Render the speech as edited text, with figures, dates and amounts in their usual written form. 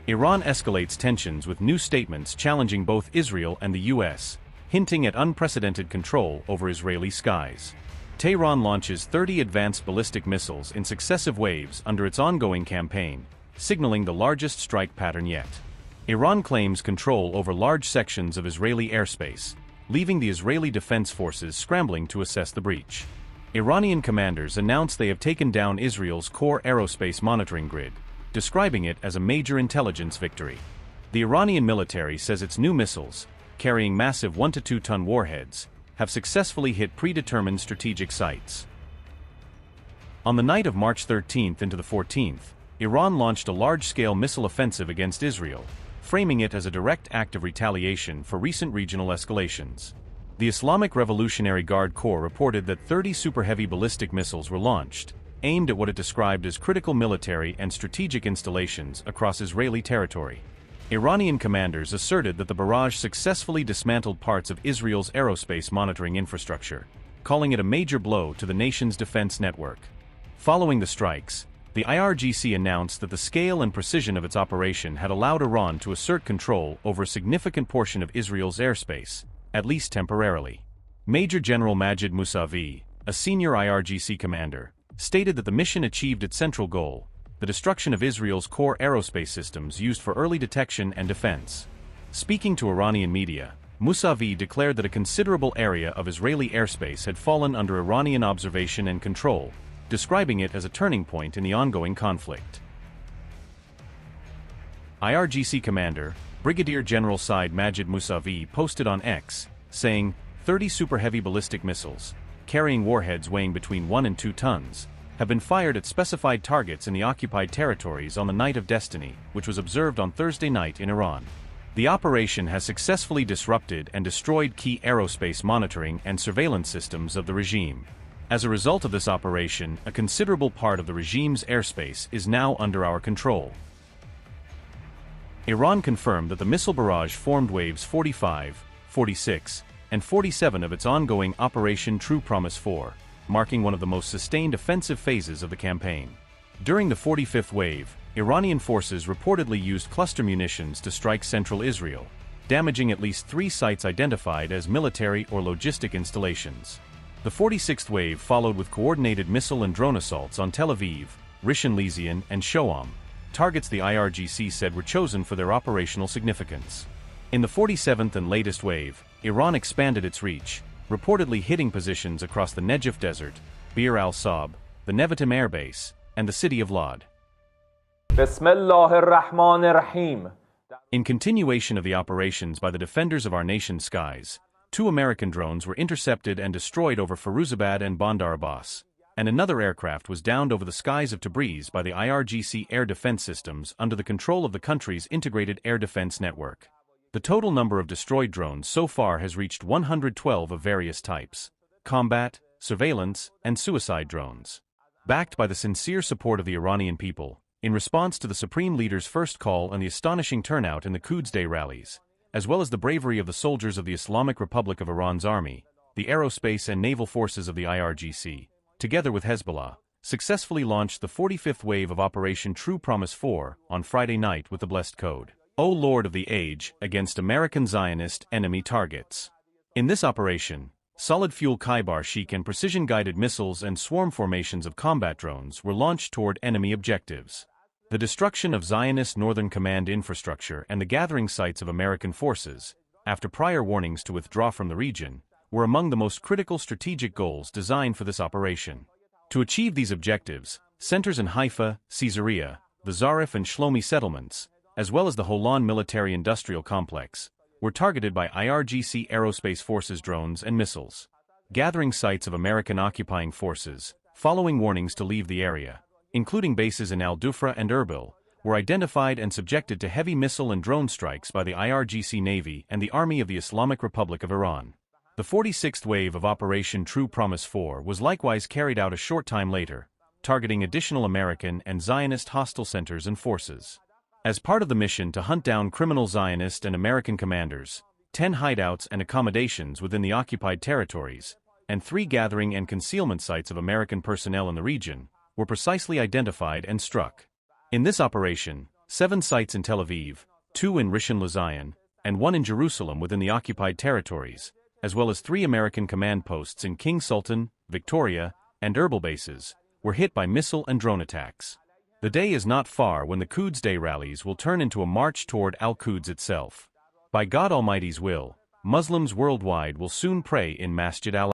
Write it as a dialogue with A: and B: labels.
A: Iran escalates tensions with new statements challenging both Israel and the U.S., hinting at unprecedented control over Israeli skies. Tehran launches 30 advanced ballistic missiles in successive waves under its ongoing campaign, signaling the largest strike pattern yet. Iran claims control over large sections of Israeli airspace, leaving the Israeli Defense Forces scrambling to assess the breach. Iranian commanders announced they have taken down Israel's core aerospace monitoring grid, describing it as a major intelligence victory. The Iranian military says its new missiles, carrying massive 1 to 2 ton warheads, have successfully hit predetermined strategic sites. On the night of March 13th into the 14th, Iran launched a large-scale missile offensive against Israel, framing it as a direct act of retaliation for recent regional escalations. The Islamic Revolutionary Guard Corps reported that 30 super-heavy ballistic missiles were launched, aimed at what it described as critical military and strategic installations across Israeli territory. Iranian commanders asserted that the barrage successfully dismantled parts of Israel's aerospace monitoring infrastructure, calling it a major blow to the nation's defense network. Following the strikes, the IRGC announced that the scale and precision of its operation had allowed Iran to assert control over a significant portion of Israel's airspace, at least temporarily. Major General Majid Musavi, a senior IRGC commander, stated that the mission achieved its central goal, the destruction of Israel's core aerospace systems used for early detection and defense. Speaking to Iranian media, Musavi declared that a considerable area of Israeli airspace had fallen under Iranian observation and control, describing it as a turning point in the ongoing conflict. IRGC commander, Brigadier General Said Majid Musavi posted on X, saying, 30 super-heavy ballistic missiles, carrying warheads weighing between 1 and 2 tons, have been fired at specified targets in the occupied territories on the Night of Destiny, which was observed on Thursday night in Iran. The operation has successfully disrupted and destroyed key aerospace monitoring and surveillance systems of the regime. As a result of this operation, a considerable part of the regime's airspace is now under our control. Iran confirmed that the missile barrage formed waves 45, 46, and 47 of its ongoing Operation True Promise 4, marking one of the most sustained offensive phases of the campaign. During the 45th wave, Iranian forces reportedly used cluster munitions to strike central Israel, damaging at least 3 sites identified as military or logistic installations. The 46th wave followed with coordinated missile and drone assaults on Tel Aviv, Rishon LeZion, and Shoam, targets the IRGC said were chosen for their operational significance. In the 47th and latest wave, Iran expanded its reach, reportedly hitting positions across the Negev Desert, Bir al-Sab, the Nevatim Air Base, and the city of Lod.
B: Bismillahir-Rahmanir-Rahim.
A: In continuation of the operations by the defenders of our nation's skies, 2 American drones were intercepted and destroyed over Firuzabad and Bandar Abbas, and another aircraft was downed over the skies of Tabriz by the IRGC air defense systems under the control of the country's integrated air defense network. The total number of destroyed drones so far has reached 112 of various types: combat, surveillance, and suicide drones. Backed by the sincere support of the Iranian people, in response to the Supreme Leader's first call and the astonishing turnout in the Quds Day rallies, as well as the bravery of the soldiers of the Islamic Republic of Iran's army, the aerospace and naval forces of the IRGC, together with Hezbollah, successfully launched the 45th wave of Operation True Promise 4 on Friday night with the blessed code, O Lord of the Age, against American Zionist enemy targets. In this operation, solid-fuel Khaibar Sheikh and precision-guided missiles and swarm formations of combat drones were launched toward enemy objectives. The destruction of Zionist Northern Command infrastructure and the gathering sites of American forces, after prior warnings to withdraw from the region, were among the most critical strategic goals designed for this operation. To achieve these objectives, centers in Haifa, Caesarea, the Zarif and Shlomi settlements, as well as the Holon military-industrial complex, were targeted by IRGC Aerospace Forces drones and missiles. Gathering sites of American occupying forces, following warnings to leave the area, including bases in Al-Dufra and Erbil, were identified and subjected to heavy missile and drone strikes by the IRGC Navy and the Army of the Islamic Republic of Iran. The 46th wave of Operation True Promise 4 was likewise carried out a short time later, targeting additional American and Zionist hostile centers and forces. As part of the mission to hunt down criminal Zionist and American commanders, 10 hideouts and accommodations within the occupied territories, and 3 gathering and concealment sites of American personnel in the region, were precisely identified and struck. In this operation, 7 sites in Tel Aviv, 2 in Rishon LeZion, and 1 in Jerusalem within the occupied territories, as well as 3 American command posts in King Sultan, Victoria, and Erbil bases, were hit by missile and drone attacks. The day is not far when the Quds Day rallies will turn into a march toward Al-Quds itself. By God Almighty's will, Muslims worldwide will soon pray in Masjid al